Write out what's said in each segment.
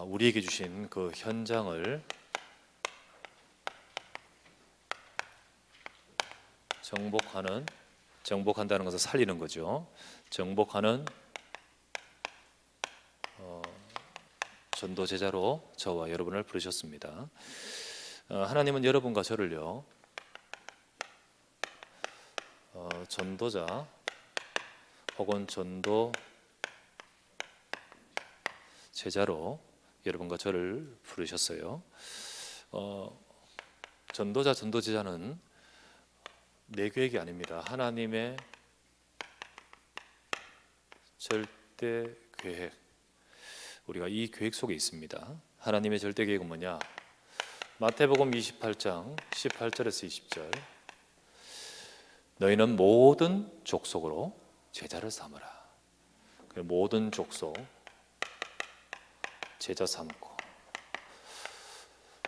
우리에게 주신 그 현장을 정복한다는 것을 살리는 거죠. 정복하는 전도 제자로 저와 여러분을 부르셨습니다. 하나님은 여러분과 저를요, 전도자 혹은 전도 제자로 여러분과 저를 부르셨어요. 전도자, 전도제자는 내 계획이 아닙니다. 하나님의 절대 계획, 우리가 이 계획 속에 있습니다. 하나님의 절대 계획은 뭐냐? 마태복음 28장 18절에서 20절, 너희는 모든 족속으로 제자를 삼으라. 모든 족속 제자 삼고,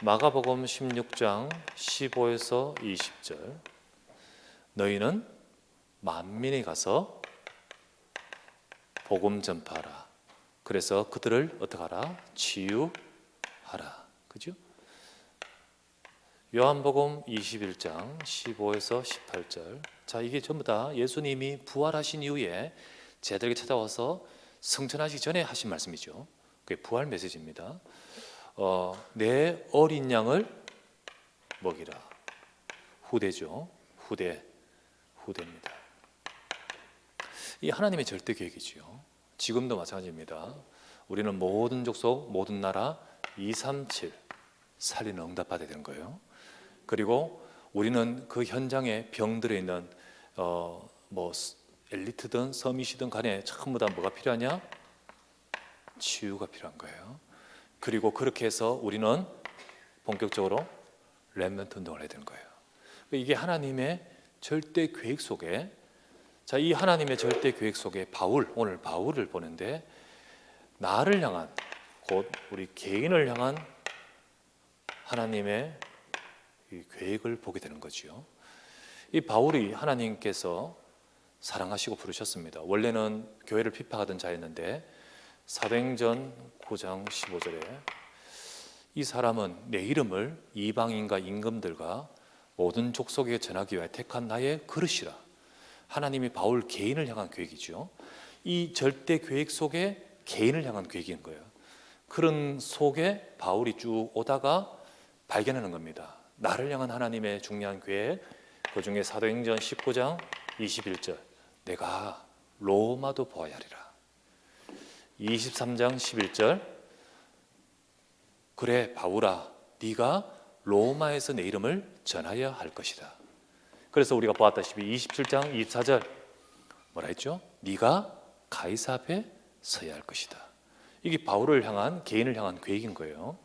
마가복음 16장 15에서 20절, 너희는 만민에 가서 복음 전파하라. 그래서 그들을 어떻게 하라? 치유하라. 그죠? 요한복음 21장 15에서 18절. 자, 이게 전부 다 예수님이 부활하신 이후에 제자들에게 찾아와서 승천하시기 전에 하신 말씀이죠. 그게 부활 메시지입니다. 내 어린 양을 먹이라. 후대죠. 후대입니다. 이 하나님의 절대 계획이지요. 지금도 마찬가지입니다. 우리는 모든 족속, 모든 나라 237 살리는 응답받아야 되는 거예요. 그리고 우리는 그 현장에 병들어 있는 엘리트든 서밋이든 간에 전부 다 뭐가 필요하냐? 치유가 필요한 거예요. 그리고 그렇게 해서 우리는 본격적으로 렘넌트 운동을 해야 되는 거예요. 이게 하나님의 절대 계획 속에, 자, 이 하나님의 절대 계획 속에 오늘 바울을 보는데, 나를 향한, 곧 우리 개인을 향한 하나님의 이 계획을 보게 되는 거지요. 이 바울이 하나님께서 사랑하시고 부르셨습니다. 원래는 교회를 핍박하던 자였는데 사도행전 9장 15절에 이 사람은 내 이름을 이방인과 임금들과 모든 족속에 전하기 위하여 택한 나의 그릇이라. 하나님이 바울 개인을 향한 계획이죠. 이 절대 계획 속에 개인을 향한 계획인 거예요. 그런 속에 바울이 쭉 오다가 발견하는 겁니다. 나를 향한 하나님의 중요한 계획, 그 중에 사도행전 19장 21절, 내가 로마도 보아야 하리라. 23장 11절, 그래 바울아, 네가 로마에서 내 이름을 전하여야 할 것이다. 그래서 우리가 보았다시피 27장 24절 뭐라 했죠? 네가 가이사 앞에 서야 할 것이다. 이게 바울을 향한, 개인을 향한 계획인 거예요.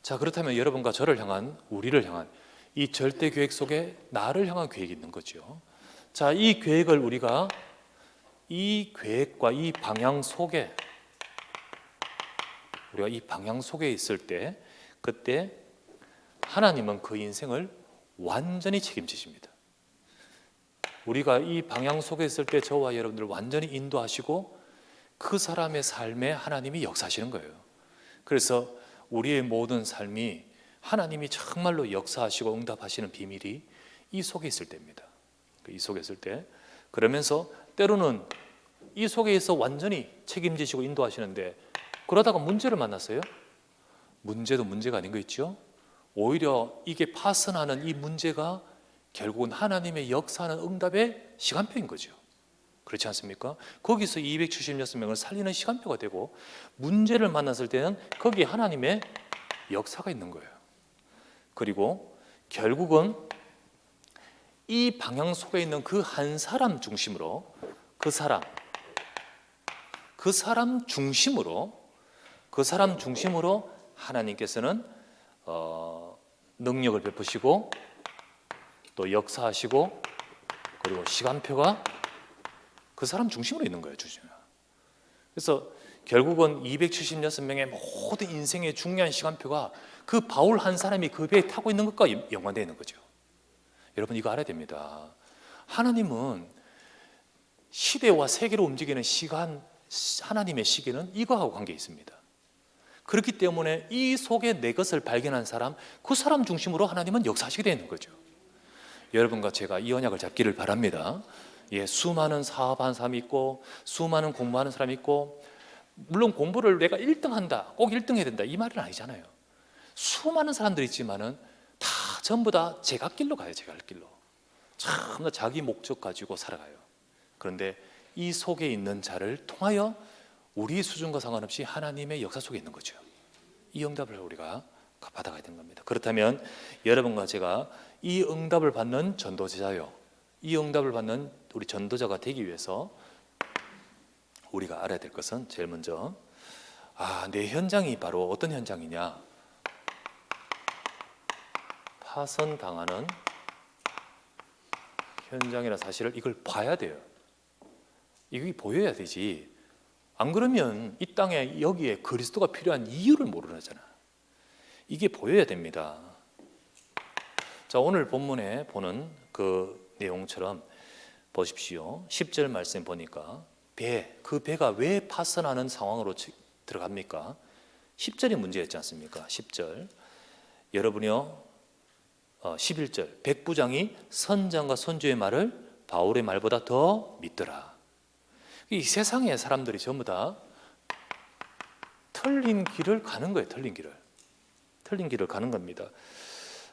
자, 그렇다면 여러분과 저를 향한, 우리를 향한 이 절대 계획 속에 나를 향한 계획이 있는 거죠. 자, 이 계획을 우리가, 이 계획과 이 방향 속에, 우리가 이 방향 속에 있을 때, 그때 하나님은 그 인생을 완전히 책임지십니다. 우리가 이 방향 속에 있을 때 저와 여러분들을 완전히 인도하시고 그 사람의 삶에 하나님이 역사하시는 거예요. 그래서 우리의 모든 삶이 하나님이 정말로 역사하시고 응답하시는 비밀이 이 속에 있을 때입니다. 이 속에 있을 때, 그러면서 때로는 이 속에서 완전히 책임지시고 인도하시는데, 그러다가 문제를 만났어요. 문제도 문제가 아닌 거 있죠. 오히려 이게 파선하는 이 문제가 결국은 하나님의 역사하는 응답의 시간표인 거죠. 그렇지 않습니까? 거기서 276명을 살리는 시간표가 되고, 문제를 만났을 때는 거기에 하나님의 역사가 있는 거예요. 그리고 결국은 이 방향 속에 있는 그 한 사람 중심으로, 그 사람 중심으로 하나님께서는 능력을 베푸시고 또 역사하시고, 그리고 시간표가 그 사람 중심으로 있는 거예요. 그래서 결국은 276명의 모든 인생의 중요한 시간표가 그 바울 한 사람이 그 배에 타고 있는 것과 연관되어 있는 거죠. 여러분, 이거 알아야 됩니다. 하나님은 시대와 세계로 움직이는 시간, 하나님의 시계는 이거하고 관계 있습니다. 그렇기 때문에 이 속에 내 것을 발견한 사람, 그 사람 중심으로 하나님은 역사하시게 되는 거죠. 여러분과 제가 이 언약을 잡기를 바랍니다. 예, 수많은 사업하는 사람이 있고 수많은 공부하는 사람이 있고, 물론 공부를 내가 1등 한다, 꼭 1등 해야 된다, 이 말은 아니잖아요. 수많은 사람들이 있지만은 다 전부 다 제갓길로 가요. 제갓길로 참나 자기 목적 가지고 살아가요. 그런데 이 속에 있는 자를 통하여 우리 수준과 상관없이 하나님의 역사 속에 있는 거죠. 이 응답을 우리가 받아가야 되는 겁니다. 그렇다면 여러분과 제가 이 응답을 받는 전도자요, 이 응답을 받는 우리 전도자가 되기 위해서 우리가 알아야 될 것은, 제일 먼저 내 현장이 바로 어떤 현장이냐, 파선당하는 현장이라는 사실을 이걸 봐야 돼요. 이게 보여야 되지. 안 그러면 이 땅에 여기에 그리스도가 필요한 이유를 모르잖아. 이게 보여야 됩니다. 자, 오늘 본문에 보는 그 내용처럼 보십시오. 10절 말씀 보니까 그 배가 왜 파선하는 상황으로 들어갑니까? 10절이 문제였지 않습니까? 10절 여러분이요, 11절 백부장이 선장과 선주의 말을 바울의 말보다 더 믿더라. 이 세상의 사람들이 전부 다 틀린 길을 가는 거예요. 틀린 길을 가는 겁니다.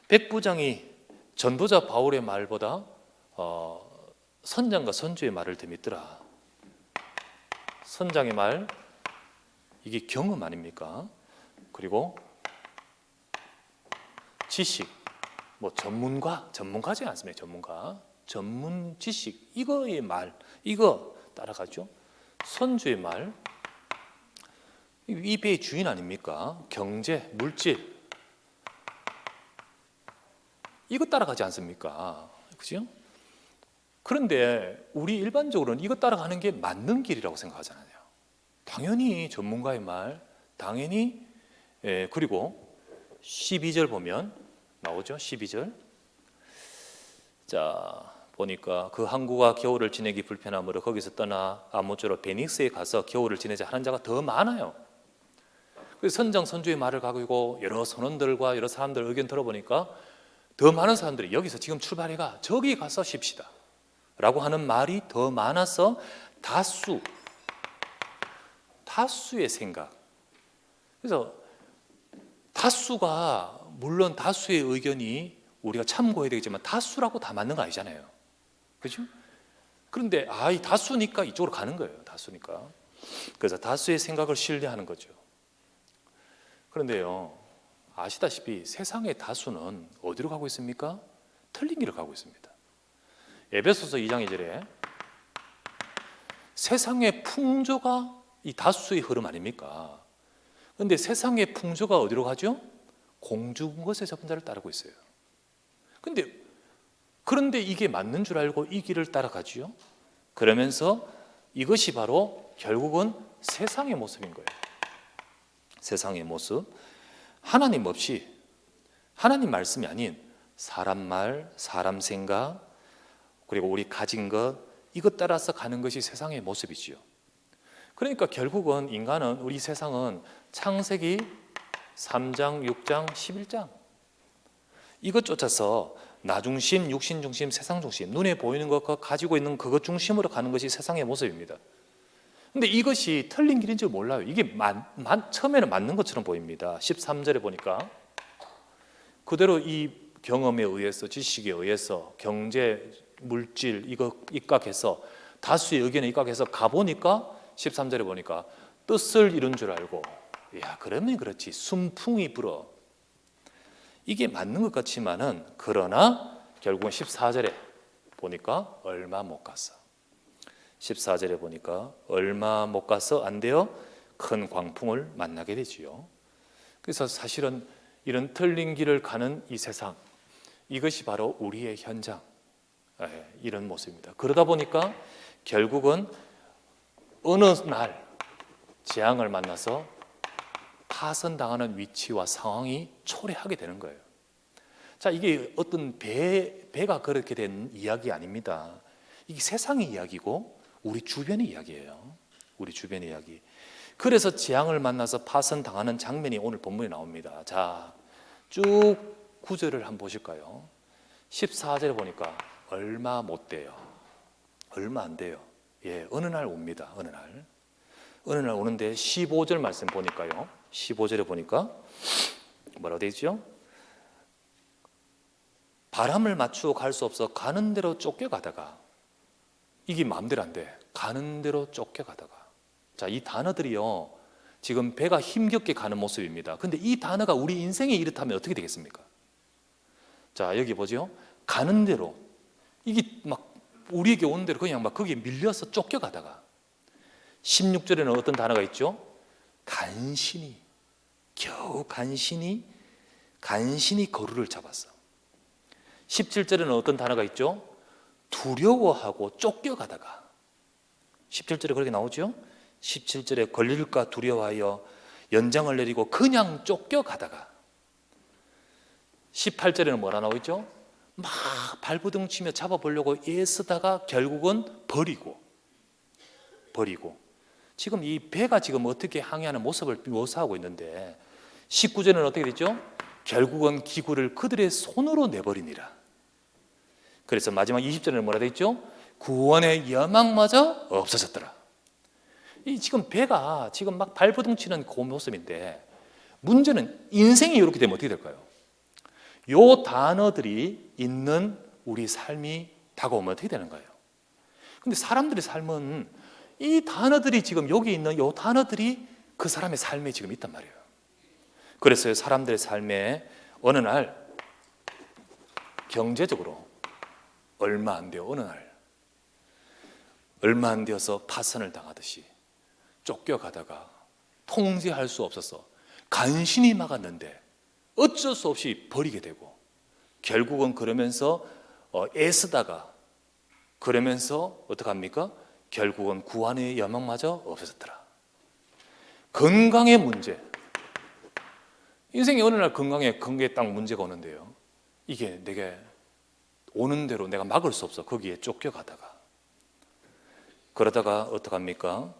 백부장이 전도자 바울의 말보다 선장과 선주의 말을 더 믿더라. 선장의 말, 이게 경험 아닙니까? 그리고 지식, 뭐 전문가지 않습니까? 전문 지식, 이거의 말, 이거 따라가죠. 선주의 말, 이 배의 주인 아닙니까? 경제, 물질, 이거 따라가지 않습니까? 그죠? 그런데 우리 일반적으로는 이거 따라가는 게 맞는 길이라고 생각하잖아요. 당연히 전문가의 말, 당연히. 그리고 12절 보면 나오죠. 12절. 자, 보니까 그 항구가 겨울을 지내기 불편하므로 거기서 떠나 아모쪼로 베닉스에 가서 겨울을 지내자 하는 자가 더 많아요. 그래서 선장 선주의 말을 가지고 여러 선원들과 여러 사람들 의견 들어보니까 더 많은 사람들이 여기서 지금 출발해가 저기 가서 쉽시다 라고 하는 말이 더 많아서 다수의 생각. 그래서 물론 다수의 의견이 우리가 참고해야 되겠지만 다수라고 다 맞는 거 아니잖아요. 그죠? 그런데 이 다수니까 이쪽으로 가는 거예요. 다수니까. 그래서 다수의 생각을 신뢰하는 거죠. 그런데요, 아시다시피 세상의 다수는 어디로 가고 있습니까? 틀린 길을 가고 있습니다. 에베소서 2장 2절에 세상의 풍조가 이 다수의 흐름 아닙니까? 그런데 세상의 풍조가 어디로 가죠? 공중 것에 잡은 자를 따르고 있어요. 그런데 이게 맞는 줄 알고 이 길을 따라가지요. 그러면서 이것이 바로 결국은 세상의 모습인 거예요. 세상의 모습. 하나님 없이, 하나님 말씀이 아닌 사람 말, 사람 생각, 그리고 우리 가진 것, 이것 따라서 가는 것이 세상의 모습이지요. 그러니까 결국은 인간은, 우리 세상은 창세기 3장, 6장, 11장 이것 쫓아서 나 중심, 육신 중심, 세상 중심, 눈에 보이는 것과 가지고 있는 그것 중심으로 가는 것이 세상의 모습입니다. 근데 이것이 틀린 길인 줄 몰라요. 이게 처음에는 맞는 것처럼 보입니다. 13절에 보니까 그대로 이 경험에 의해서, 지식에 의해서, 경제, 물질 이거 입각해서, 다수의 의견에 입각해서 가보니까 13절에 보니까 뜻을 이룬 줄 알고, 그러면 그렇지, 순풍이 불어, 이게 맞는 것 같지만은, 그러나 결국은 14절에 보니까 얼마 못 갔어. 14절에 보니까 얼마 못 가서 안 돼요. 큰 광풍을 만나게 되지요. 그래서 사실은 이런 틀린 길을 가는 이 세상, 이것이 바로 우리의 현장, 이런 모습입니다. 그러다 보니까 결국은 어느 날 재앙을 만나서 파선당하는 위치와 상황이 초래하게 되는 거예요. 자, 이게 어떤 배가 그렇게 된 이야기 아닙니다. 이게 세상의 이야기고 우리 주변의 이야기예요. 우리 주변의 이야기. 그래서 재앙을 만나서 파선당하는 장면이 오늘 본문에 나옵니다. 자, 쭉 구절을 한번 보실까요? 14절에 보니까 얼마 못 돼요. 얼마 안 돼요. 예, 어느 날 옵니다. 어느 날 오는데 15절 말씀 보니까요. 15절에 보니까 뭐라고 되어 있죠? 바람을 맞추고 갈 수 없어 가는 대로 쫓겨가다가, 이게 마음대로 안 돼. 가는 대로 쫓겨가다가. 자, 이 단어들이요, 지금 배가 힘겹게 가는 모습입니다. 근데 이 단어가 우리 인생에 이렇다면 어떻게 되겠습니까? 자, 여기 보죠. 가는 대로, 이게 막 우리에게 온 대로 그냥 막 거기에 밀려서 쫓겨가다가, 16절에는 어떤 단어가 있죠? 간신히, 겨우 간신히 거루를 잡았어. 17절에는 어떤 단어가 있죠? 두려워하고 쫓겨가다가. 17절에 그렇게 나오죠? 17절에 걸릴까 두려워하여 연장을 내리고 그냥 쫓겨가다가. 18절에는 뭐라 나오고 있죠? 막 발버둥 치며 잡아보려고 애쓰다가 결국은 버리고. 지금 이 배가 지금 어떻게 항해하는 모습을 묘사하고 있는데, 19절에는 어떻게 되죠? 결국은 기구를 그들의 손으로 내버리니라. 그래서 마지막 20절에는 뭐라 되어 있죠? 구원의 여망마저 없어졌더라. 이 지금 배가 지금 막 발버둥 치는 그 모습인데, 문제는 인생이 이렇게 되면 어떻게 될까요? 요 단어들이 있는 우리 삶이 다가오면 어떻게 되는 거예요? 근데 사람들의 삶은 이 단어들이 지금 여기 있는 요 단어들이 그 사람의 삶에 지금 있단 말이에요. 그래서 사람들의 삶에 어느 날 경제적으로 얼마 안 돼요. 어느 날 얼마 안 되어서 파선을 당하듯이 쫓겨가다가 통제할 수 없어서 간신히 막았는데 어쩔 수 없이 버리게 되고, 결국은 그러면서 애쓰다가 그러면서 어떡합니까? 결국은 구원의 여망마저 없어졌더라. 건강의 문제, 인생이 어느 날 건강에 딱 문제가 오는데요, 이게 내게 오는 대로 내가 막을 수 없어. 거기에 쫓겨가다가 그러다가 어떡합니까?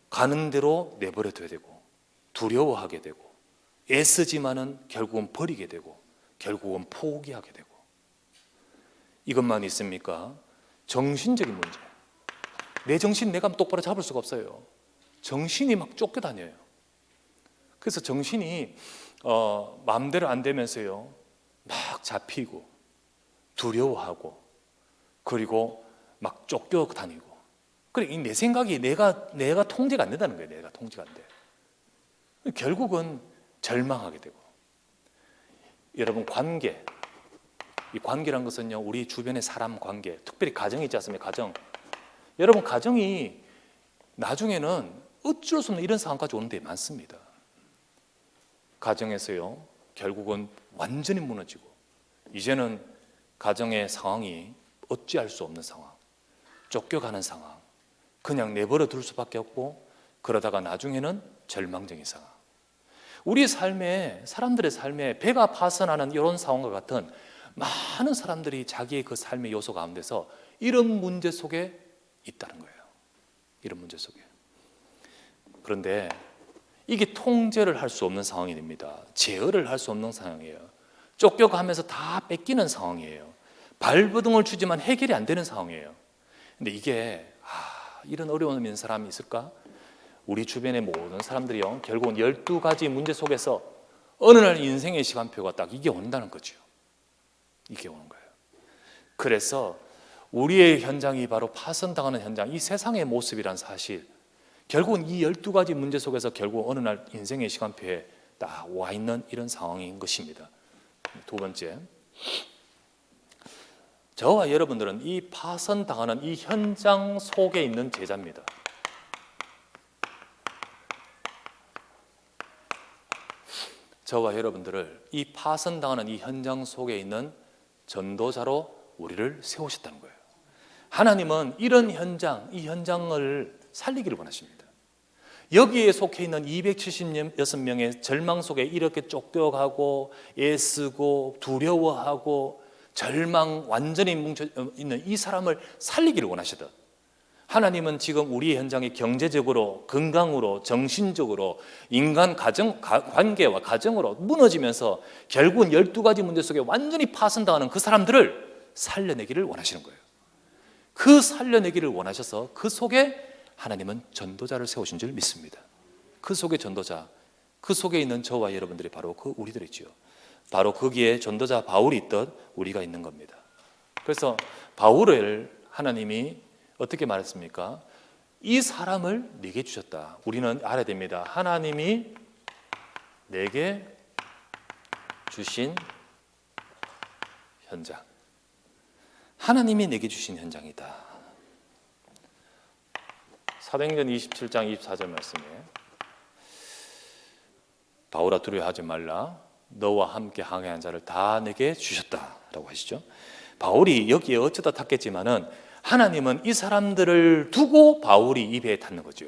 가는 대로 내버려둬야 되고, 두려워하게 되고, 애쓰지만은 결국은 버리게 되고, 결국은 포기하게 되고. 이것만 있습니까? 정신적인 문제, 내 정신 내가 똑바로 잡을 수가 없어요. 정신이 막 쫓겨다녀요. 그래서 정신이 마음대로 안 되면서요, 막 잡히고 두려워하고 그리고 막 쫓겨다니고. 그래, 내 생각이 내가 통제가 안 된다는 거예요. 내가 통제가 안 돼. 결국은 절망하게 되고. 여러분, 관계, 이 관계란 것은요, 우리 주변의 사람 관계, 특별히 가정이 있지 않습니까? 가정. 여러분, 가정이 나중에는 어쩔 수 없는 이런 상황까지 오는 데 많습니다. 가정에서요, 결국은 완전히 무너지고, 이제는 가정의 상황이 어찌할 수 없는 상황, 쫓겨가는 상황, 그냥 내버려 둘 수밖에 없고, 그러다가 나중에는 절망적인 상황. 우리 삶에, 사람들의 삶에 배가 파선하는 이런 상황과 같은 많은 사람들이 자기의 그 삶의 요소 가운데서 이런 문제 속에 있다는 거예요. 이런 문제 속에. 그런데 이게 통제를 할 수 없는 상황이 됩니다. 제어를 할 수 없는 상황이에요. 쫓겨가면서 다 뺏기는 상황이에요. 발버둥을 치지만 해결이 안 되는 상황이에요. 근데 이게 이런 어려움이 있는 사람이 있을까? 우리 주변의 모든 사람들이요, 결국은 12가지 문제 속에서 어느 날 인생의 시간표가 딱 이게 온다는 거죠. 이게 오는 거예요. 그래서 우리의 현장이 바로 파선당하는 현장, 이 세상의 모습이란 사실, 결국은 이 12가지 문제 속에서 결국 어느 날 인생의 시간표에 딱 와 있는 이런 상황인 것입니다. 두 번째, 저와 여러분들은 이 파선당하는 이 현장 속에 있는 제자입니다. 저와 여러분들을 이 파선당하는 이 현장 속에 있는 전도자로 우리를 세우셨다는 거예요. 하나님은 이런 현장, 이 현장을 살리기를 원하십니다. 여기에 속해 있는 276명의 절망 속에 이렇게 쫓겨가고 애쓰고 두려워하고 절망 완전히 뭉쳐 있는 이 사람을 살리기를 원하시듯, 하나님은 지금 우리 현장이 경제적으로, 건강으로, 정신적으로, 인간 관계와 가정으로 무너지면서 결국은 12가지 문제 속에 완전히 파손당하는 그 사람들을 살려내기를 원하시는 거예요. 그 살려내기를 원하셔서 그 속에 하나님은 전도자를 세우신 줄 믿습니다. 그 속에 전도자, 그 속에 있는 저와 여러분들이 바로 그 우리들이지요. 바로 거기에 전도자 바울이 있듯 우리가 있는 겁니다. 그래서 바울을 하나님이 어떻게 말했습니까? 이 사람을 내게 주셨다. 우리는 알아야 됩니다. 하나님이 내게 주신 현장, 하나님이 내게 주신 현장이다. 사도행전 27장 24절 말씀에 바울아 두려워하지 말라, 너와 함께 항해한 자를 다 내게 주셨다라고 하시죠. 바울이 여기에 어쩌다 탔겠지만은 하나님은 이 사람들을 두고 바울이 이 배에 탔는 거죠.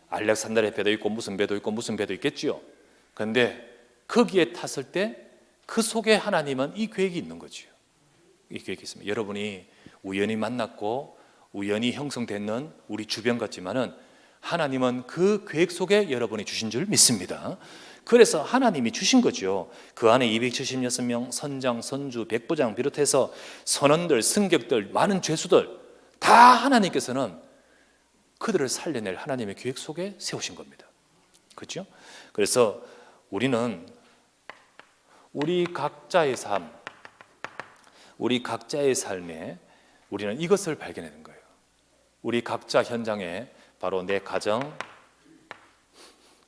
알렉산드리아 배도 있고 무슨 배도 있고 무슨 배도 있겠죠. 그런데 거기에 탔을 때 그 속에 하나님은 이 계획이 있는 거죠. 이 계획이 있습니다. 여러분이 우연히 만났고 우연히 형성되는 우리 주변 같지만은 하나님은 그 계획 속에 여러분이 주신 줄 믿습니다. 그래서 하나님이 주신 거죠. 그 안에 276명 선장, 선주, 백부장 비롯해서 선원들, 승객들, 많은 죄수들 다 하나님께서는 그들을 살려낼 하나님의 계획 속에 세우신 겁니다. 그렇죠? 그래서 우리는 우리 각자의 삶, 우리 각자의 삶에 우리는 이것을 발견하는 거예요. 우리 각자 현장에 바로 내 가정,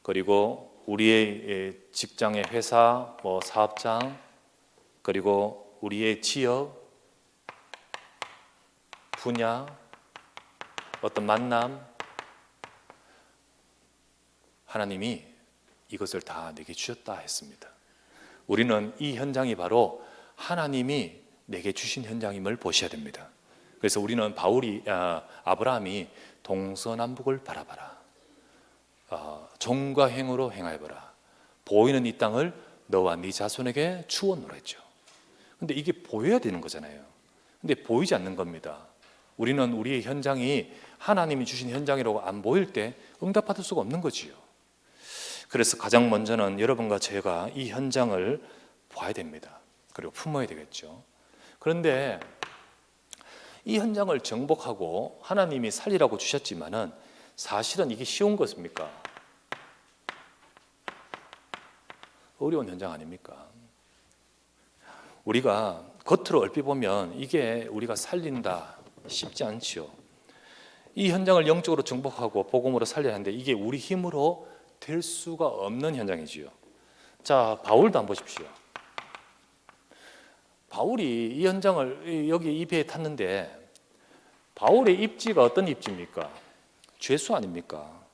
그리고 우리의 직장의 회사, 사업장, 그리고 우리의 지역, 분야, 어떤 만남, 하나님이 이것을 다 내게 주셨다 했습니다. 우리는 이 현장이 바로 하나님이 내게 주신 현장임을 보셔야 됩니다. 그래서 우리는 아브라함이 동서남북을 바라봐라, 종과 행으로 행하여보라, 보이는 이 땅을 너와 네 자손에게 주었노라 했죠. 근데 이게 보여야 되는 거잖아요. 근데 보이지 않는 겁니다. 우리는 우리의 현장이 하나님이 주신 현장이라고 안 보일 때 응답받을 수가 없는 거지요. 그래서 가장 먼저는 여러분과 제가 이 현장을 봐야 됩니다. 그리고 품어야 되겠죠. 그런데 이 현장을 정복하고 하나님이 살리라고 주셨지만은 사실은 이게 쉬운 것입니까? 어려운 현장 아닙니까? 우리가 겉으로 얼핏 보면 이게 우리가 살린다 쉽지 않지요. 이 현장을 영적으로 정복하고 복음으로 살려야 하는데 이게 우리 힘으로 될 수가 없는 현장이지요. 자, 바울도 한번 보십시오. 바울이 이 현장을 여기 이 배에 탔는데 바울의 입지가 어떤 입지입니까? 죄수 아닙니까?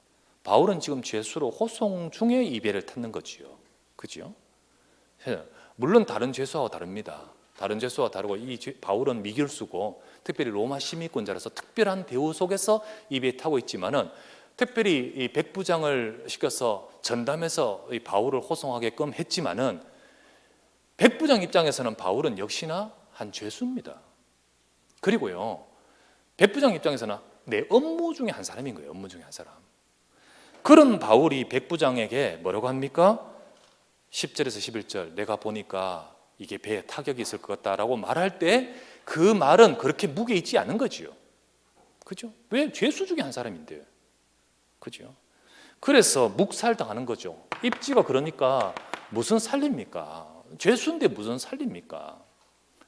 바울은 지금 죄수로 호송 중에 이 배를 탔는 거지요. 그죠? 물론 다른 죄수와 다릅니다. 다른 죄수와 다르고 바울은 미결수고 특별히 로마 시민권자라서 특별한 대우 속에서 이 배에 타고 있지만은 특별히 이 백부장을 시켜서 전담해서 이 바울을 호송하게끔 했지만은 백부장 입장에서는 바울은 역시나 한 죄수입니다. 그리고요, 백부장 입장에서는 내 업무 중에 한 사람인 거예요. 업무 중에 한 사람. 그런 바울이 백부장에게 뭐라고 합니까? 10절에서 11절, 내가 보니까 이게 배에 타격이 있을 것 같다라고 말할 때 그 말은 그렇게 무게 있지 않은 거지요. 그죠? 왜? 죄수 중에 한 사람인데요. 그죠? 그래서 묵살당하는 거죠. 입지가 그러니까 무슨 살립니까? 죄수인데 무슨 살립니까?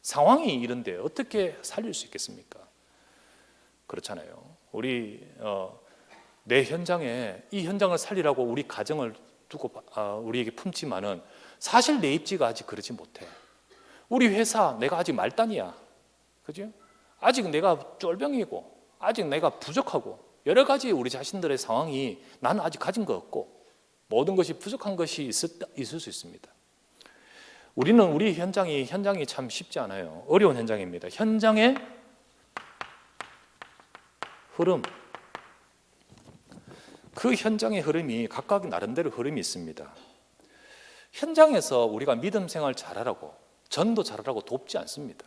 상황이 이런데 어떻게 살릴 수 있겠습니까? 그렇잖아요. 우리 내 현장에 이 현장을 살리라고 우리 가정을 두고 우리에게 품지만은 사실 내 입지가 아직 그러지 못해. 우리 회사 내가 아직 말단이야. 그죠? 아직 내가 쫄병이고 아직 내가 부족하고 여러 가지 우리 자신들의 상황이 나는 아직 가진 거 없고 모든 것이 부족한 것이 있을 수 있습니다. 우리는 우리 현장이 참 쉽지 않아요. 어려운 현장입니다. 현장의 흐름, 그 현장의 흐름이 각각 나름대로 흐름이 있습니다. 현장에서 우리가 믿음 생활 잘하라고 전도 잘하라고 돕지 않습니다.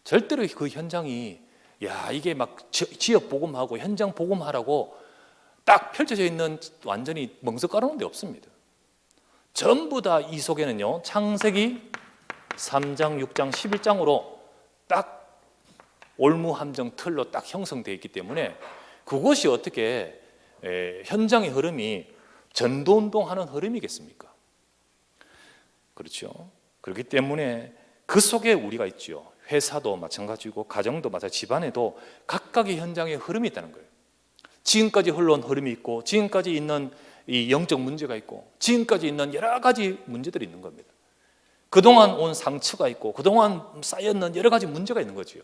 절대로 그 현장이 야, 이게 막 지역 복음하고 현장 복음하라고 딱 펼쳐져 있는 완전히 멍석 깔아놓은 데 없습니다. 전부 다 이 속에는요, 창세기 3장, 6장, 11장으로 딱 올무함정 틀로 딱 형성되어 있기 때문에 그것이 어떻게 현장의 흐름이 전도운동하는 흐름이겠습니까? 그렇죠. 그렇기 때문에 그 속에 우리가 있죠. 회사도 마찬가지고 가정도 마찬가지, 집안에도 각각의 현장의 흐름이 있다는 거예요. 지금까지 흘러온 흐름이 있고 지금까지 있는 이 영적 문제가 있고 지금까지 있는 여러 가지 문제들이 있는 겁니다. 그동안 온 상처가 있고 그동안 쌓였는 여러 가지 문제가 있는 거지요.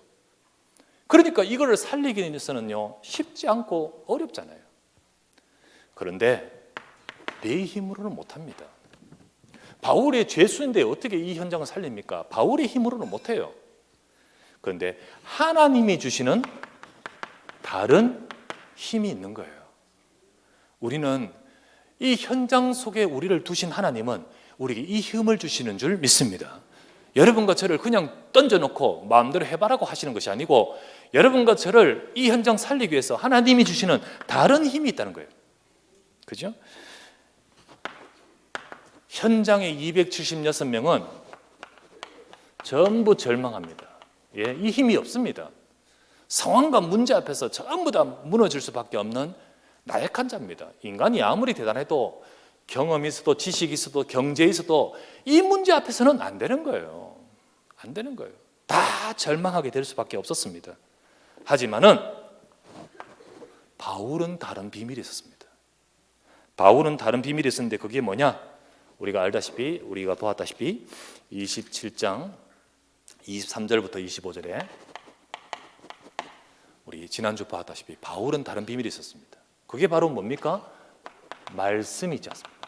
그러니까 이거를 살리기 위해서는요, 쉽지 않고 어렵잖아요. 그런데 내 힘으로는 못합니다. 바울의 죄수인데 어떻게 이 현장을 살립니까? 바울의 힘으로는 못해요. 그런데 하나님이 주시는 다른 힘이 있는 거예요. 우리는 이 현장 속에 우리를 두신 하나님은 우리에게 이 힘을 주시는 줄 믿습니다. 여러분과 저를 그냥 던져놓고 마음대로 해봐라고 하시는 것이 아니고 여러분과 저를 이 현장 살리기 위해서 하나님이 주시는 다른 힘이 있다는 거예요. 그죠? 현장의 276명은 전부 절망합니다. 예, 이 힘이 없습니다. 상황과 문제 앞에서 전부 다 무너질 수밖에 없는 나약한 자입니다. 인간이 아무리 대단해도 경험이 있어도 지식이 있어도 경제에 있어도 이 문제 앞에서는 안 되는 거예요. 안 되는 거예요. 다 절망하게 될 수밖에 없었습니다. 하지만은 바울은 다른 비밀이 있었습니다. 바울은 다른 비밀이 있었는데 그게 뭐냐? 우리가 알다시피, 우리가 보았다시피 27장 23절부터 25절에 우리 지난주 보았다시피 바울은 다른 비밀이 있었습니다. 그게 바로 뭡니까? 말씀이 있지 않습니까?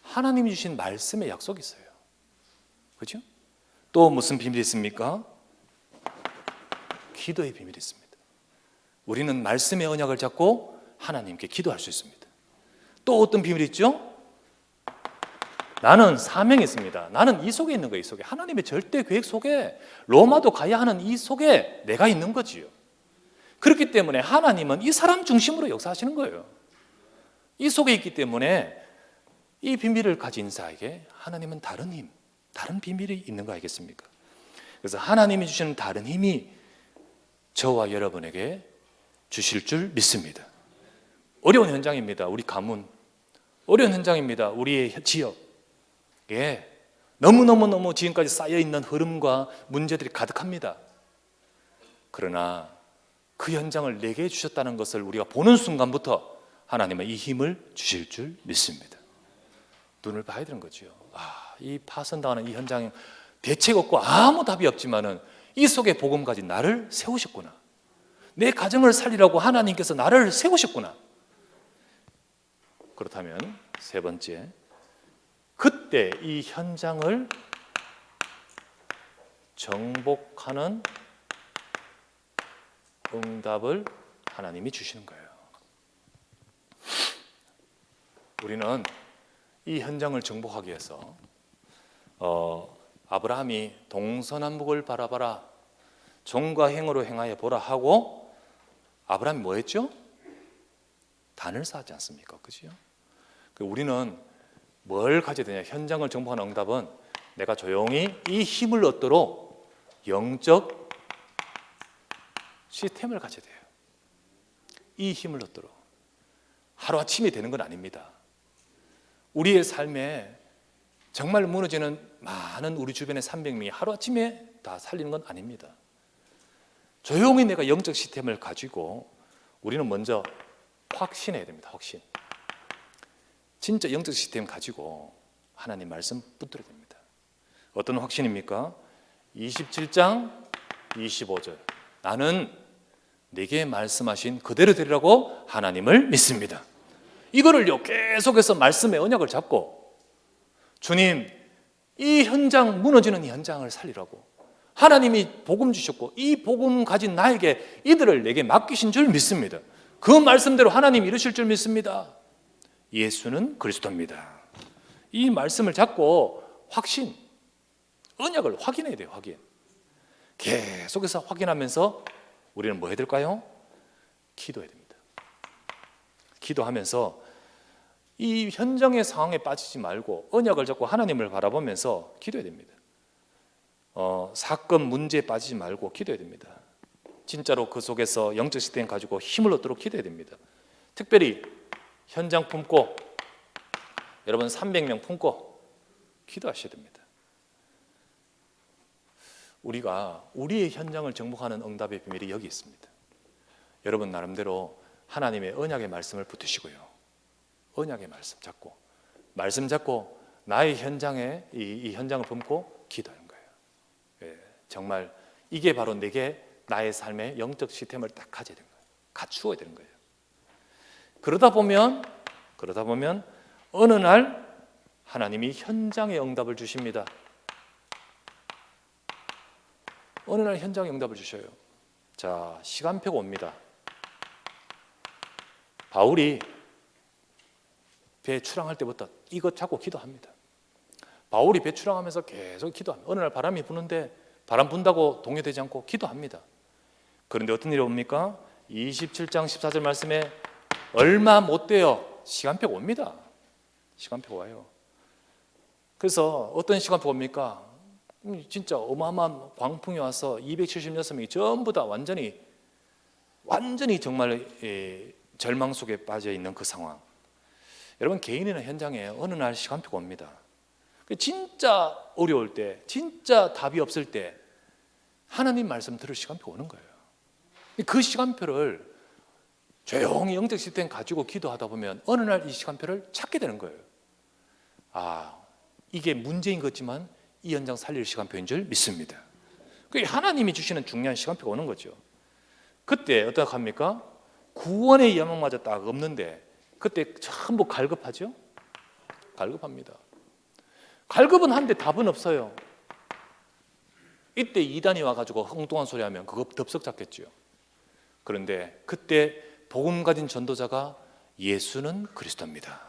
하나님이 주신 말씀의 약속이 있어요. 그렇죠? 또 무슨 비밀이 있습니까? 기도의 비밀이 있습니다. 우리는 말씀의 언약을 잡고 하나님께 기도할 수 있습니다. 또 어떤 비밀이 있죠? 나는 사명이 있습니다. 나는 이 속에 있는 거예요. 이 속에 하나님의 절대 계획 속에 로마도 가야 하는 이 속에 내가 있는 거지요. 그렇기 때문에 하나님은 이 사람 중심으로 역사하시는 거예요. 이 속에 있기 때문에 이 비밀을 가진 자에게 하나님은 다른 힘, 다른 비밀이 있는 거 알겠습니까? 그래서 하나님이 주시는 다른 힘이 저와 여러분에게 주실 줄 믿습니다. 어려운 현장입니다. 우리 가문. 어려운 현장입니다. 우리의 지역. 예, 너무너무 지금까지 쌓여있는 흐름과 문제들이 가득합니다. 그러나 그 현장을 내게 주셨다는 것을 우리가 보는 순간부터 하나님은 이 힘을 주실 줄 믿습니다. 눈을 봐야 되는 거죠. 이 파손당하는 이 현장에 대책 없고 아무 답이 없지만은 이 속에 복음 가진 나를 세우셨구나. 내 가정을 살리라고 하나님께서 나를 세우셨구나. 그렇다면 세 번째, 그때 이 현장을 정복하는 응답을 하나님이 주시는 거예요. 우리는 이 현장을 정복하기 위해서 아브라함이 동서남북을 바라봐라, 종과 행으로 행하여 보라 하고 아브라함이 뭐 했죠? 단을 쌓지 않습니까? 그죠? 우리는 뭘 가져야 되냐? 현장을 정복하는 응답은 내가 조용히 이 힘을 얻도록 영적 시스템을 가져야 돼요. 이 힘을 얻도록. 하루아침에 되는 건 아닙니다. 우리의 삶에 정말 무너지는 많은 우리 주변의 300명이 하루아침에 다 살리는 건 아닙니다. 조용히 내가 영적 시스템을 가지고 우리는 먼저 확신해야 됩니다. 확신. 진짜 영적 시스템 가지고 하나님 말씀 붙들어야 됩니다. 어떤 확신입니까? 27장 25절. 나는 내게 말씀하신 그대로 되리라고 하나님을 믿습니다. 이거를요 계속해서 말씀의 언약을 잡고 주님, 이 현장, 무너지는 이 현장을 살리라고 하나님이 복음 주셨고 이 복음 가진 나에게 이들을 내게 맡기신 줄 믿습니다. 그 말씀대로 하나님 이루실 줄 믿습니다. 예수는 그리스도입니다. 이 말씀을 잡고 확신, 언약을 확인해야 돼요. 확인. 계속해서 확인하면서 우리는 뭐 해야 될까요? 기도해야 됩니다. 기도하면서 이 현장의 상황에 빠지지 말고 언약을 잡고 하나님을 바라보면서 기도해야 됩니다. 사건 문제에 빠지지 말고 기도해야 됩니다. 진짜로 그 속에서 영적 시스템 가지고 힘을 얻도록 기도해야 됩니다. 특별히 현장 품고 여러분 300명 품고 기도하셔야 됩니다. 우리가 우리의 현장을 정복하는 응답의 비밀이 여기 있습니다. 여러분 나름대로 하나님의 언약의 말씀을 붙으시고요. 언약의 말씀 잡고 나의 현장에 이 현장을 품고 기도하는 거예요. 예, 정말 이게 바로 내게 나의 삶의 영적 시스템을 딱 가져야 되는 거예요. 갖추어야 되는 거예요. 그러다 보면 어느 날 하나님이 현장의 응답을 주십니다. 어느 날 현장의 응답을 주셔요. 자, 시간표가 옵니다. 바울이 배 출항할 때부터 이것 잡고 기도합니다. 바울이 배 출항하면서 계속 기도합니다. 어느 날 바람이 부는데 바람 분다고 동요되지 않고 기도합니다. 그런데 어떤 일이 옵니까? 27장 14절 말씀에 얼마 못 돼요. 시간표가 옵니다. 시간표가 와요. 그래서 어떤 시간표가 옵니까? 진짜 어마어마한 광풍이 와서 276명이 전부 다 완전히 정말 절망 속에 빠져 있는 그 상황. 여러분 개인이나 현장에 어느 날 시간표가 옵니다. 진짜 어려울 때, 진짜 답이 없을 때 하나님 말씀 들을 시간표가 오는 거예요. 그 시간표를 조용히 영적 시스템 가지고 기도하다 보면 어느 날 이 시간표를 찾게 되는 거예요. 이게 문제인 것 같지만 이 현장 살릴 시간표인 줄 믿습니다. 그게 하나님이 주시는 중요한 시간표가 오는 거죠. 그때 어떻게 합니까? 구원의 여망마저 딱 없는데 그때 전부 갈급하죠? 갈급합니다. 갈급은 한데 답은 없어요. 이때 이단이 와가지고 엉뚱한 소리 하면 그거 덥석 잡겠죠. 그런데 그때 복음 가진 전도자가 예수는 그리스도입니다.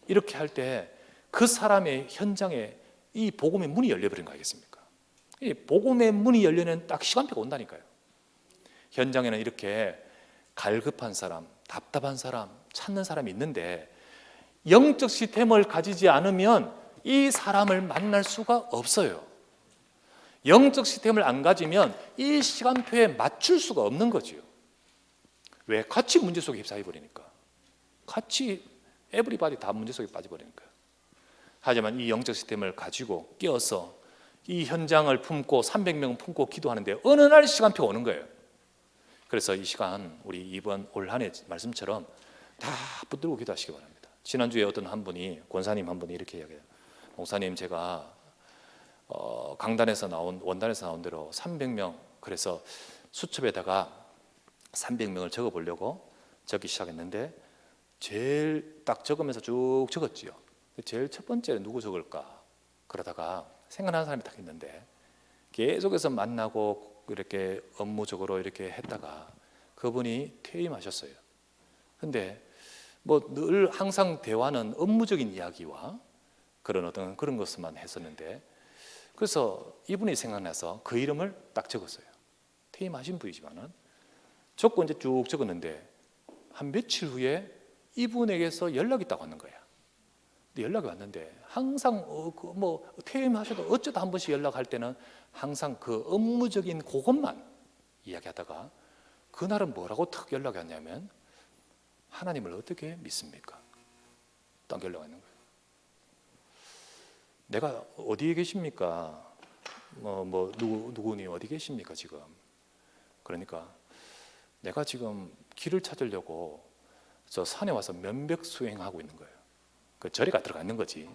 이렇게 할 때 그 사람의 현장에 이 복음의 문이 열려버린 거 아니겠습니까? 이 복음의 문이 열리는 딱 시간표가 온다니까요. 현장에는 이렇게 갈급한 사람, 답답한 사람, 찾는 사람이 있는데 영적 시스템을 가지지 않으면 이 사람을 만날 수가 없어요. 영적 시스템을 안 가지면 이 시간표에 맞출 수가 없는 거지요. 왜? 같이 문제 속에 휩싸여버리니까. 같이 에브리바디 다 문제 속에 빠져버리니까요. 하지만 이 영적 시스템을 가지고 끼어서 이 현장을 품고 300명 품고 기도하는데 어느 날 시간표가 오는 거예요. 그래서 이 시간 우리 이번 올 한 해 말씀처럼 다 붙들고 기도하시기 바랍니다. 지난주에 어떤 한 분이 권사님 한 분이 이렇게 이야기해요. 목사님 제가 강단에서 나온 원단에서 나온 대로 300명 그래서 수첩에다가 300명을 적어보려고 적기 시작했는데 제일 딱 적으면서 쭉 적었지요. 제일 첫 번째는 누구 적을까 그러다가 생각나는 사람이 딱 있는데 계속해서 만나고 이렇게 업무적으로 이렇게 했다가 그분이 퇴임하셨어요. 근데 뭐 늘 항상 대화는 업무적인 이야기와 그런 것만 했었는데 그래서 이분이 생각나서 그 이름을 딱 적었어요. 퇴임하신 분이지만은 적고 이제 쭉 적었는데 한 며칠 후에 이분에게서 연락이 딱 왔는 거야. 근데 연락이 왔는데 항상 뭐 퇴임하셔도 어쩌다 한 번씩 연락할 때는 항상 그 업무적인 그것만 이야기하다가 그날은 뭐라고 탁 연락이 왔냐면 하나님을 어떻게 믿습니까? 딱 연락이 왔는 거예요. 내가 어디에 계십니까? 누구니 어디 계십니까 지금? 그러니까 내가 지금 길을 찾으려고 저 산에 와서 면벽 수행하고 있는 거예요. 그 절에 들어가 있는 거지.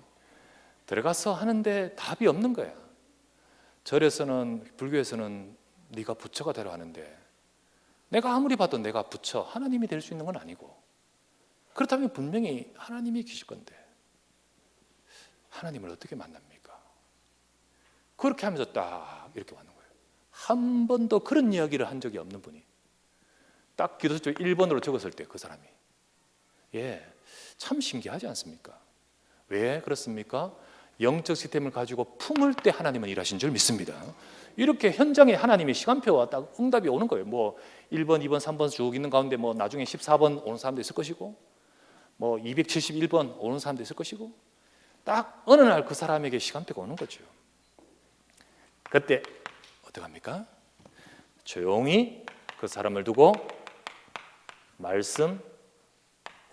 들어가서 하는데 답이 없는 거야. 절에서는 불교에서는 네가 부처가 되려 하는데 내가 아무리 봐도 내가 부처 하나님이 될 수 있는 건 아니고 그렇다면 분명히 하나님이 계실 건데 하나님을 어떻게 만납니까? 그렇게 하면서 딱 이렇게 왔는 거예요. 한 번도 그런 이야기를 한 적이 없는 분이 딱 기도서 1번으로 적었을 때 그 사람이 참 신기하지 않습니까? 왜 그렇습니까? 영적 시스템을 가지고 품을 때 하나님은 일하신 줄 믿습니다. 이렇게 현장에 하나님의 시간표와 딱 응답이 오는 거예요. 뭐 1번, 2번, 3번 쭉 있는 가운데 뭐 나중에 14번 오는 사람도 있을 것이고 뭐 271번 오는 사람도 있을 것이고 딱 어느 날 그 사람에게 시간표가 오는 거죠. 그때 어떡합니까? 조용히 그 사람을 두고 말씀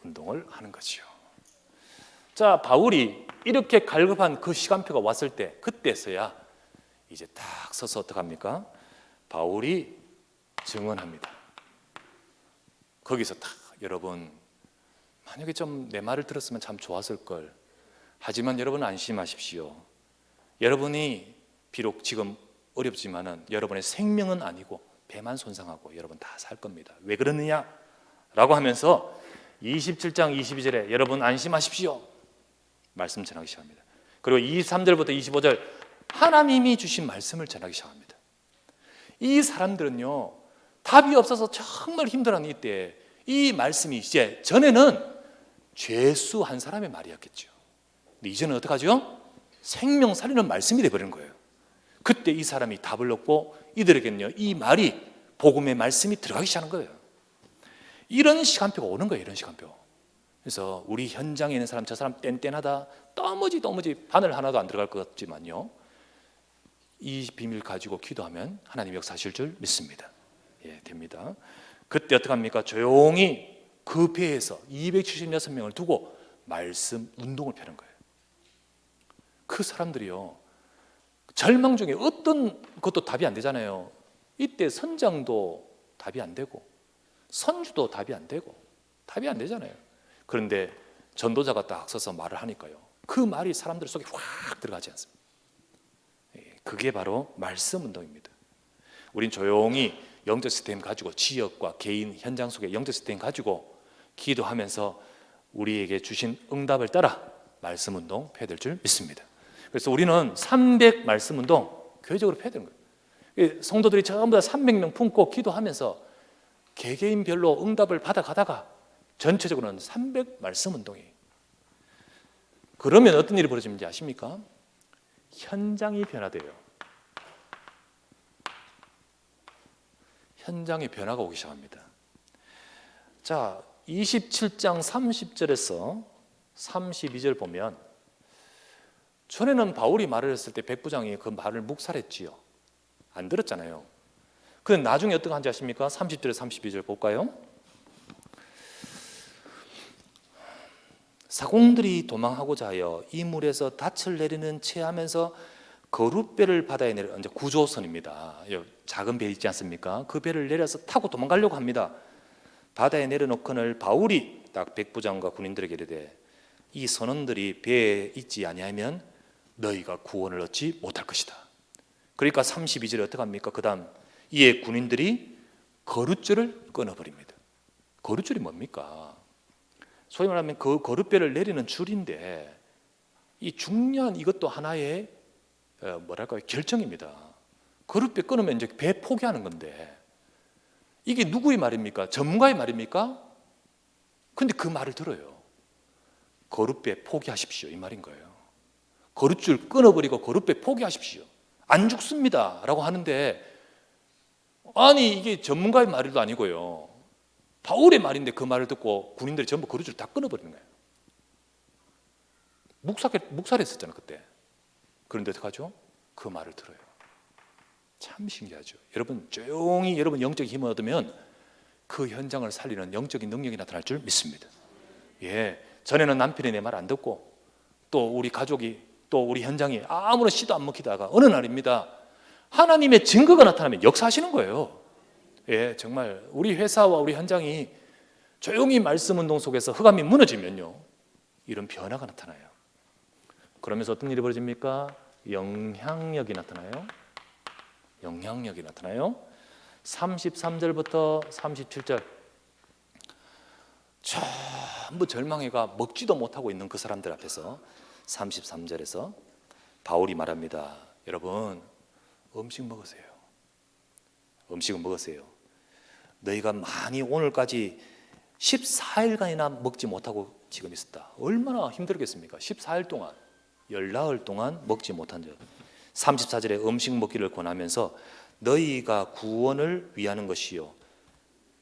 운동을 하는 거죠. 자, 바울이 이렇게 갈급한 그 시간표가 왔을 때 그때서야 이제 딱 서서 어떡합니까? 바울이 증언합니다. 거기서 딱 여러분 만약에 좀 내 말을 들었으면 참 좋았을 걸. 하지만 여러분 안심하십시오. 여러분이 비록 지금 어렵지만은 여러분의 생명은 아니고 배만 손상하고 여러분 다 살 겁니다. 왜 그러느냐? 라고 하면서 27장 22절에 여러분 안심하십시오. 말씀 전하기 시작합니다. 그리고 23절부터 25절 하나님이 주신 말씀을 전하기 시작합니다. 이 사람들은요 답이 없어서 정말 힘들어하는 이때 이 말씀이 이제 전에는 죄수 한 사람의 말이었겠죠. 근데 이제는 어떡하죠? 생명 살리는 말씀이 되어버린 거예요. 그때 이 사람이 답을 얻고 이들에게는요 이 말이 복음의 말씀이 들어가기 시작하는 거예요. 이런 시간표가 오는 거예요. 이런 시간표. 그래서 우리 현장에 있는 사람 저 사람 뗀뗀하다 도무지 바늘 하나도 안 들어갈 것 같지만요 이 비밀 가지고 기도하면 하나님 역사하실 줄 믿습니다. 예, 됩니다. 그때 어떡합니까? 조용히 그 배에서 276명을 두고 말씀 운동을 펴는 거예요. 그 사람들이요 절망 중에 어떤 것도 답이 안 되잖아요. 이때 선장도 답이 안 되고 선주도 답이 안 되고 답이 안 되잖아요. 그런데 전도자가 딱 서서 말을 하니까요 그 말이 사람들 속에 확 들어가지 않습니다. 그게 바로 말씀 운동입니다. 우린 조용히 영적 시스템 가지고 지역과 개인 현장 속에 영적 시스템 가지고 기도하면서 우리에게 주신 응답을 따라 말씀 운동 펴야 될 줄 믿습니다. 그래서 우리는 300 말씀 운동 교회적으로 펴야 되는 거예요. 성도들이 전부 다 300명 품고 기도하면서 개개인별로 응답을 받아가다가 전체적으로는 300 말씀 운동이에요. 그러면 어떤 일이 벌어지는지 아십니까? 현장이 변화돼요. 현장에 변화가 오기 시작합니다. 자, 27장 30절에서 32절 보면 전에는 바울이 말을 했을 때 백부장이 그 말을 묵살했지요. 안 들었잖아요. 그런데 나중에 어떻게 한지 아십니까? 30절에서 32절 볼까요? 사공들이 도망하고자 하여 이 물에서 닻을 내리는 체하면서 거룻배를 바다에 내려 이제 구조선입니다. 작은 배 있지 않습니까? 그 배를 내려서 타고 도망가려고 합니다. 바다에 내려놓거늘 바울이 딱 백부장과 군인들에게 이르되 이 선원들이 배에 있지 아니하면 너희가 구원을 얻지 못할 것이다. 그러니까 32절에 어떻게 합니까? 그 다음 이에 군인들이 거룻줄을 끊어버립니다. 거룻줄이 뭡니까? 소위 말하면 그 거룻배를 내리는 줄인데 이 중요한 이것도 하나의 뭐랄까요 결정입니다. 거룻배 끊으면 이제 배 포기하는 건데 이게 누구의 말입니까? 전문가의 말입니까? 근데 그 말을 들어요. 거룻배 포기하십시오 이 말인 거예요. 거룻줄 끊어버리고 거룻배 포기하십시오. 안 죽습니다 라고 하는데 아니 이게 전문가의 말도 아니고요 바울의 말인데 그 말을 듣고 군인들이 전부 거룻줄을 다 끊어버리는 거예요. 묵살했었잖아요 그때. 그런데 어떡하죠? 그 말을 들어요. 참 신기하죠. 여러분 조용히 여러분 영적 힘을 얻으면 그 현장을 살리는 영적인 능력이 나타날 줄 믿습니다. 예, 전에는 남편이 내 말 안 듣고 또 우리 가족이 또 우리 현장이 아무런 씨도 안 먹히다가 어느 날입니다. 하나님의 증거가 나타나면 역사하시는 거예요. 예, 정말 우리 회사와 우리 현장이 조용히 말씀 운동 속에서 흑암이 무너지면요 이런 변화가 나타나요. 그러면서 어떤 일이 벌어집니까? 영향력이 나타나요. 영향력이 나타나요. 33절부터 37절 전부 절망해가 먹지도 못하고 있는 그 사람들 앞에서 33절에서 바울이 말합니다. 여러분 음식 먹으세요. 음식은 먹으세요. 너희가 많이 오늘까지 14일간이나 먹지 못하고 지금 있었다. 얼마나 힘들겠습니까? 14일 동안 열나흘 동안 먹지 못한 자. 34절에 음식 먹기를 권하면서 너희가 구원을 위하는 것이요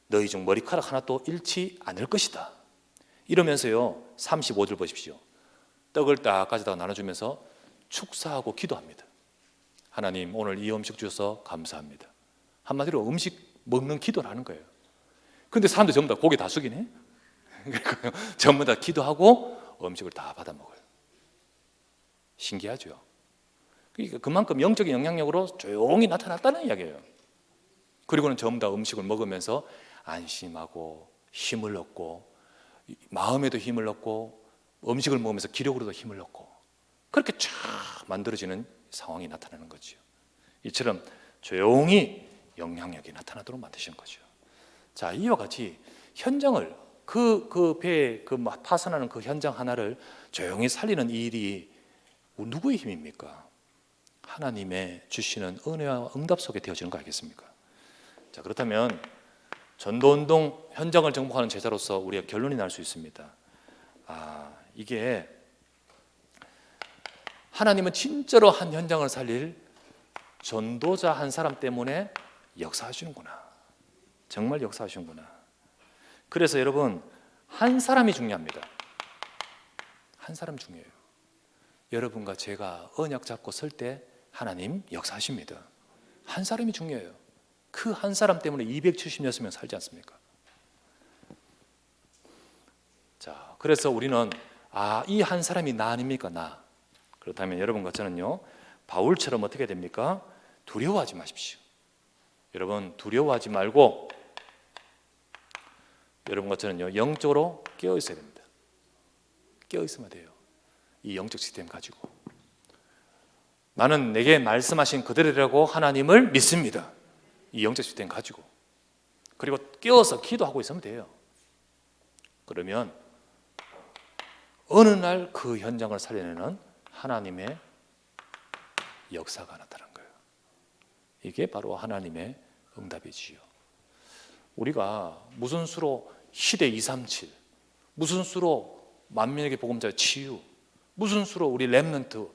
너희 중 머리카락 하나도 잃지 않을 것이다. 이러면서요 35절 보십시오. 떡을 딱 가져다가 나눠주면서 축사하고 기도합니다. 하나님 오늘 이 음식 주셔서 감사합니다. 한마디로 음식 먹는 기도를 하는 거예요. 근데 사람들 전부 다 고개 다 숙이네. 그러니까 전부 다 기도하고 음식을 다 받아 먹어요. 신기하죠. 그러니까 그만큼 영적인 영향력으로 조용히 나타났다는 이야기예요. 그리고는 전부 다 음식을 먹으면서 안심하고 힘을 얻고 마음에도 힘을 얻고 음식을 먹으면서 기력으로도 힘을 얻고 그렇게 쫙 만들어지는 상황이 나타나는 거죠. 이처럼 조용히 영향력이 나타나도록 만드신 거죠. 자, 이와 같이 현장을 그 배에 파산하는 그 현장 하나를 조용히 살리는 이 일이 누구의 힘입니까? 하나님의 주시는 은혜와 응답 속에 되어지는 거 알겠습니까? 자, 그렇다면 전도운동 현장을 정복하는 제자로서 우리가 결론이 날 수 있습니다. 이게 하나님은 진짜로 한 현장을 살릴 전도자 한 사람 때문에 역사하시는구나. 정말 역사하시는구나. 그래서 여러분 한 사람이 중요합니다. 한 사람 중요해요. 여러분과 제가 언약 잡고 설 때 하나님 역사하십니다. 한 사람이 중요해요. 그 한 사람 때문에 276명 살지 않습니까? 자, 그래서 우리는 이 한 사람이 나 아닙니까? 나. 그렇다면 여러분과 저는요 바울처럼 어떻게 됩니까? 두려워하지 마십시오. 여러분 두려워하지 말고 여러분과 저는요 영적으로 깨어 있어야 됩니다. 깨어 있으면 돼요. 이 영적 시스템 가지고 나는 내게 말씀하신 그대로라고 하나님을 믿습니다. 이 영적 시스템 가지고 그리고 깨어서 기도하고 있으면 돼요. 그러면 어느 날 그 현장을 살려내는 하나님의 역사가 나타난 거예요. 이게 바로 하나님의 응답이지요. 우리가 무슨 수로 시대 237, 무슨 수로 만민에게 복음자의 치유, 무슨 수로 우리 렘넌트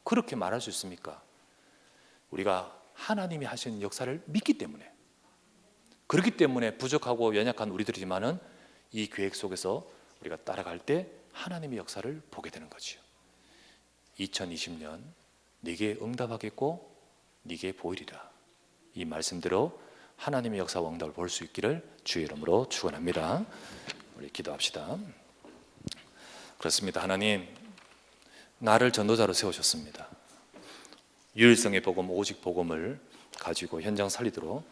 그렇게 말할 수 있습니까? 우리가 하나님이 하시는 역사를 믿기 때문에, 그렇기 때문에 부족하고 연약한 우리들이지만은 이 계획 속에서 우리가 따라갈 때 하나님의 역사를 보게 되는 거죠. 2020년 네게 응답하겠고 네게 보이리라. 이 말씀대로 하나님의 역사와 응답을 볼 수 있기를 주의 이름으로 축원합니다. 우리 기도합시다. 그렇습니다. 하나님, 나를 전도자로 세우셨습니다. 유일성의 복음, 오직 복음을 가지고 현장 살리도록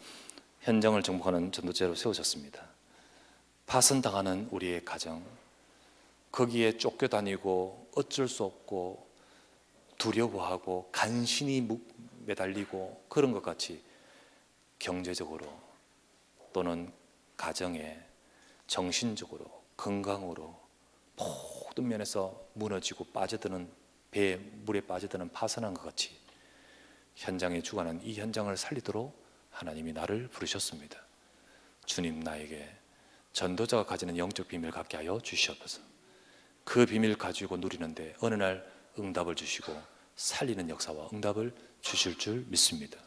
현장을 정복하는 전도자로 세우셨습니다. 파선당하는 우리의 가정, 거기에 쫓겨다니고 어쩔 수 없고 두려워하고 간신히 매달리고 그런 것 같이 경제적으로 또는 가정에 정신적으로 건강으로 모든 면에서 무너지고 빠져드는 배에 물에 빠져드는 파산한 것 같이 현장에 주관한 이 현장을 살리도록 하나님이 나를 부르셨습니다. 주님, 나에게 전도자가 가지는 영적 비밀을 갖게 하여 주시옵소서. 그 비밀을 가지고 누리는데 어느 날 응답을 주시고 살리는 역사와 응답을 주실 줄 믿습니다.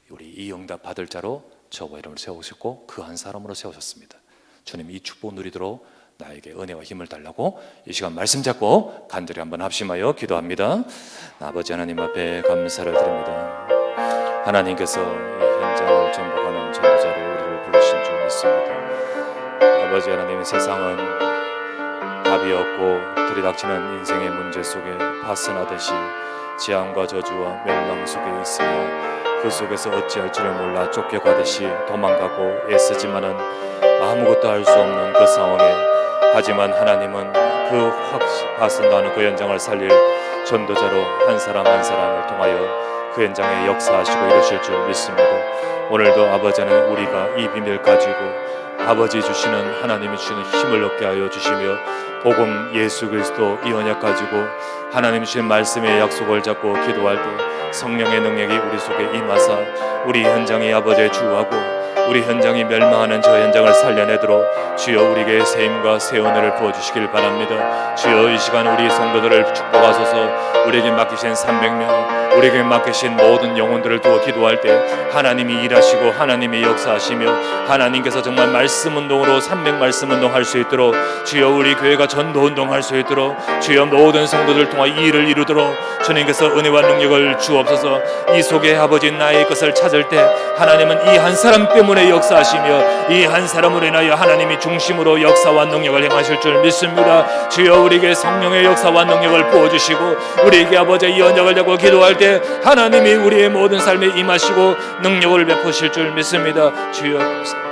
우리 이 응답 받을 자로 저와 이름을 세우셨고 그 한 사람으로 세우셨습니다. 주님, 이 축복 누리도록 나에게 은혜와 힘을 달라고 이 시간 말씀 잡고 간절히 한번 합심하여 기도합니다. 아버지 하나님 앞에 감사를 드립니다. 하나님께서 이 현장을 정복하는 전도자로 우리를 부르신 줄 믿습니다. 아버지 하나님, 세상은 답이 없고 들이닥치는 인생의 문제 속에 파선하듯이 재앙과 저주와 멸망 속에 있으며 그 속에서 어찌할 줄을 몰라 쫓겨가듯이 도망가고 애쓰지만은 아무것도 할 수 없는 그 상황에, 하지만 하나님은 그 파선하는 그 현장을 살릴 전도자로 한 사람 한 사람을 통하여 그 현장에 역사하시고 이루실 줄 믿습니다. 오늘도 아버지 하나님, 우리가 이 비밀 가지고 아버지 주시는 하나님이 주시는 힘을 얻게 하여 주시며 복음 예수 그리스도 이 언약 가지고 하나님 주신 말씀의 약속을 잡고 기도할 때 성령의 능력이 우리 속에 임하사 우리 현장의 아버지의 주하고 우리 현장이 멸망하는 저 현장을 살려내도록 주여 우리에게 새 힘과 새 은혜를 부어주시길 바랍니다. 주여 이 시간 우리 성도들을 축복하소서. 우리에게 맡기신 300명, 우리에게 맡기신 모든 영혼들을 두어 기도할 때 하나님이 일하시고 하나님이 역사하시며 하나님께서 정말 말씀 운동으로 300말씀 운동할 수 있도록 주여 우리 교회가 전도 운동할 수 있도록 주여 모든 성도들 통해 이 일을 이루도록 주님께서 은혜와 능력을 주옵소서. 이 속에 아버지 나의 것을 찾을 때 하나님은 이 한 사람 때문에 역사하시며 이 한 사람으로 인하여 하나님이 중심으로 역사와 능력을 행하실 줄 믿습니다. 주여 우리에게 성령의 역사와 능력을 부어주시고 우리에게 아버지 이 언약을 잡고 기도할 때 하나님이 우리의 모든 삶에 임하시고 능력을 베푸실 줄 믿습니다. 주여